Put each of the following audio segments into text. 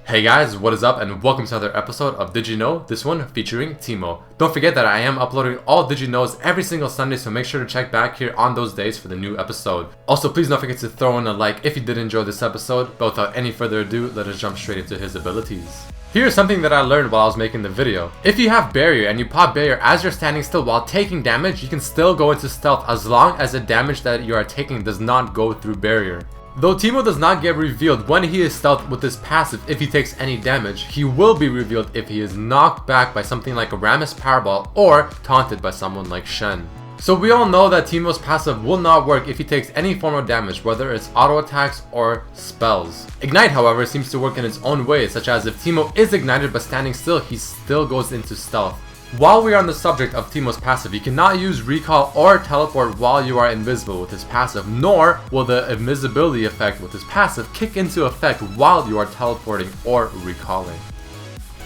Hey guys, what is up and welcome to another episode of Did You Know? This one featuring Teemo. Don't forget that I am uploading all Did You Knows every single Sunday, so make sure to check back here on those days for the new episode. Also, please don't forget to throw in a like if you did enjoy this episode, but without any further ado, let us jump straight into his abilities. Here's something that I learned while I was making the video. If you have barrier and you pop barrier as you're standing still while taking damage, you can still go into stealth as long as the damage that you are taking does not go through barrier. Though Teemo does not get revealed when he is stealth with his passive if he takes any damage, he will be revealed if he is knocked back by something like a Rammus Powerball or taunted by someone like Shen. So we all know that Teemo's passive will not work if he takes any form of damage, whether it's auto attacks or spells. Ignite, however, seems to work in its own way, such as if Teemo is ignited but standing still, he still goes into stealth. While we are on the subject of Teemo's passive, you cannot use recall or teleport while you are invisible with his passive, nor will the invisibility effect with his passive kick into effect while you are teleporting or recalling.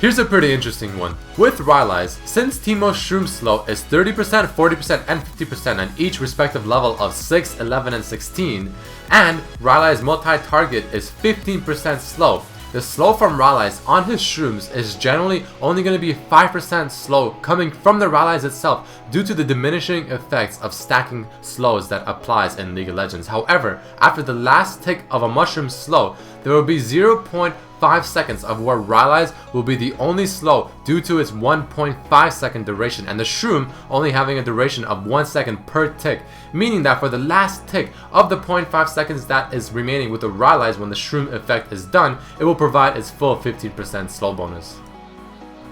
Here's a pretty interesting one. With Rylai's, since Teemo's Shroom Slow is 30%, 40%, and 50% on each respective level of 6, 11, and 16, and Rylai's multi-target is 15% slow, the slow from Rylai's on his shrooms is generally only going to be 5% slow coming from the Rylai's itself due to the diminishing effects of stacking slows that applies in League of Legends. However, after the last tick of a mushroom slow, there will be 0.5 seconds of where Rylai's will be the only slow due to its 1.5 second duration and the shroom only having a duration of 1 second per tick, meaning that for the last tick of the 0.5 seconds that is remaining with the Rylai's when the shroom effect is done, it will provide its full 15% slow bonus.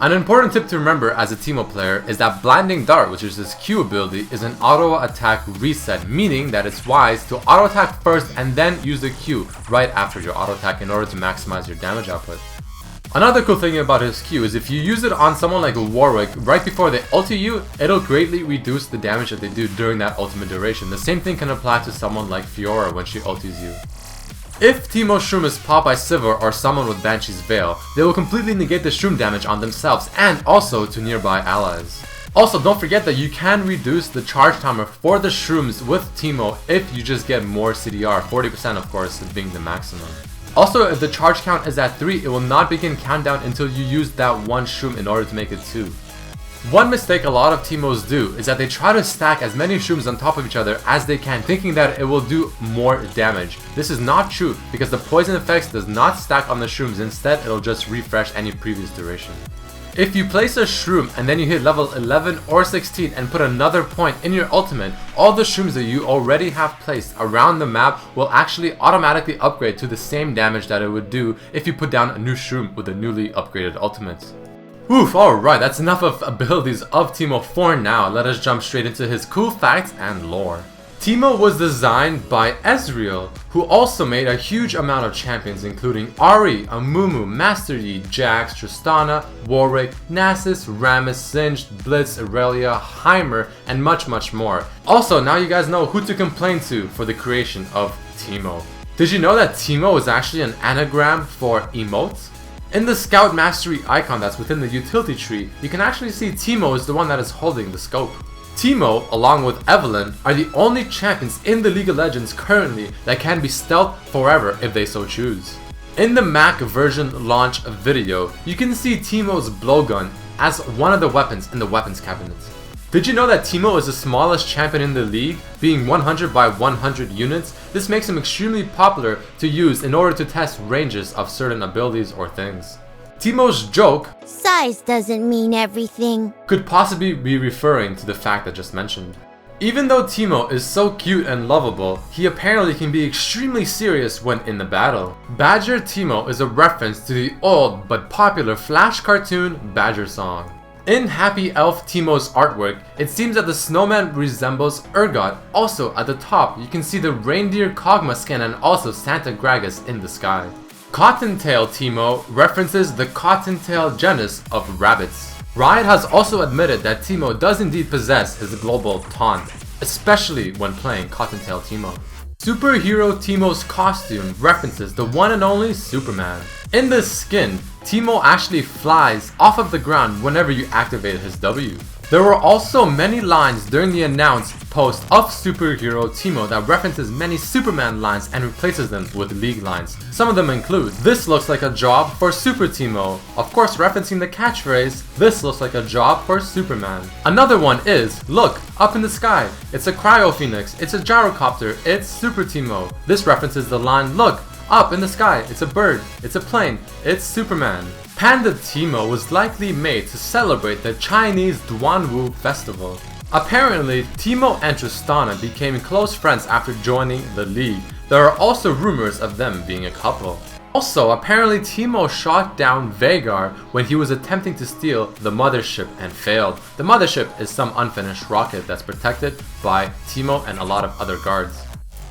An important tip to remember as a Teemo player is that Blinding Dart, which is his Q ability, is an auto attack reset, meaning that it's wise to auto attack first and then use the Q right after your auto attack in order to maximize your damage output. Another cool thing about his Q is if you use it on someone like a Warwick right before they ulti you, it'll greatly reduce the damage that they do during that ultimate duration. The same thing can apply to someone like Fiora when she ultis you. If Teemo's Shroom is popped by Sivir or someone with Banshee's Veil, they will completely negate the Shroom damage on themselves and also to nearby allies. Also, don't forget that you can reduce the charge timer for the Shrooms with Teemo if you just get more CDR, 40% of course being the maximum. Also, if the charge count is at 3, it will not begin countdown until you use that one Shroom in order to make it 2. One mistake a lot of Teemos do is that they try to stack as many Shrooms on top of each other as they can, thinking that it will do more damage. This is not true because the poison effects does not stack on the Shrooms, instead it'll just refresh any previous duration. If you place a Shroom and then you hit level 11 or 16 and put another point in your ultimate, all the Shrooms that you already have placed around the map will actually automatically upgrade to the same damage that it would do if you put down a new Shroom with a newly upgraded ultimate. Oof, alright, that's enough of abilities of Teemo for now. Let us jump straight into his cool facts and lore. Teemo was designed by Ezreal, who also made a huge amount of champions including Ahri, Amumu, Master Yi, Jax, Tristana, Warwick, Nasus, Rammus, Singed, Blitz, Irelia, Heimer, and much more. Also, now you guys know who to complain to for the creation of Teemo. Did you know that Teemo is actually an anagram for emote? In the Scout Mastery icon that's within the utility tree, you can actually see Teemo is the one that is holding the scope. Teemo, along with Evelynn, are the only champions in the League of Legends currently that can be stealth forever if they so choose. In the Mac version launch video, you can see Teemo's blowgun as one of the weapons in the weapons cabinet. Did you know that Teemo is the smallest champion in the league, being 100 by 100 units? This makes him extremely popular to use in order to test ranges of certain abilities or things. Teemo's joke, "Size doesn't mean everything," could possibly be referring to the fact I just mentioned. Even though Teemo is so cute and lovable, he apparently can be extremely serious when in the battle. Badger Teemo is a reference to the old but popular Flash cartoon Badger Song. In Happy Elf Teemo's artwork, it seems that the snowman resembles Urgot. Also at the top, you can see the reindeer Kog'Maw skin and also Santa Gragas in the sky. Cottontail Teemo references the cottontail genus of rabbits. Riot has also admitted that Teemo does indeed possess his global taunt, especially when playing Cottontail Teemo. Superhero Teemo's costume references the one and only Superman. In this skin, Teemo actually flies off of the ground whenever you activate his W. There were also many lines during the announced post of superhero Teemo that references many Superman lines and replaces them with League lines. Some of them include, "This looks like a job for Super Teemo," of course referencing the catchphrase, "This looks like a job for Superman." Another one is, "Look, up in the sky, it's a cryo phoenix, it's a gyrocopter, it's Super Teemo." This references the line, "Look, up in the sky, it's a bird, it's a plane, it's Superman." Panda Teemo was likely made to celebrate the Chinese Duanwu festival. Apparently, Teemo and Tristana became close friends after joining the League. There are also rumors of them being a couple. Also, apparently Teemo shot down Vagar when he was attempting to steal the mothership and failed. The mothership is some unfinished rocket that's protected by Teemo and a lot of other guards.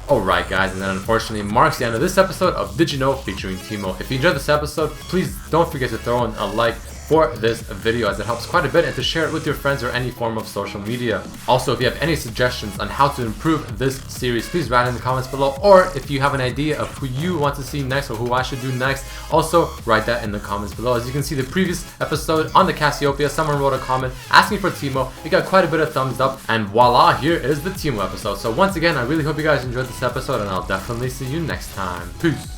Alright guys, and that unfortunately marks the end of this episode of Did You Know featuring Teemo. If you enjoyed this episode, please don't forget to throw in a like for this video as it helps quite a bit, and to share it with your friends or any form of social media. Also, if you have any suggestions on how to improve this series, please write in the comments below, or if you have an idea of who you want to see next or who I should do next, also write that in the comments below. As you can see, the previous episode on the Cassiopeia, someone wrote a comment asking for Teemo. It got quite a bit of thumbs up, and voila, here is the Teemo episode. So once again, I really hope you guys enjoyed this episode, and I'll definitely see you next time. Peace!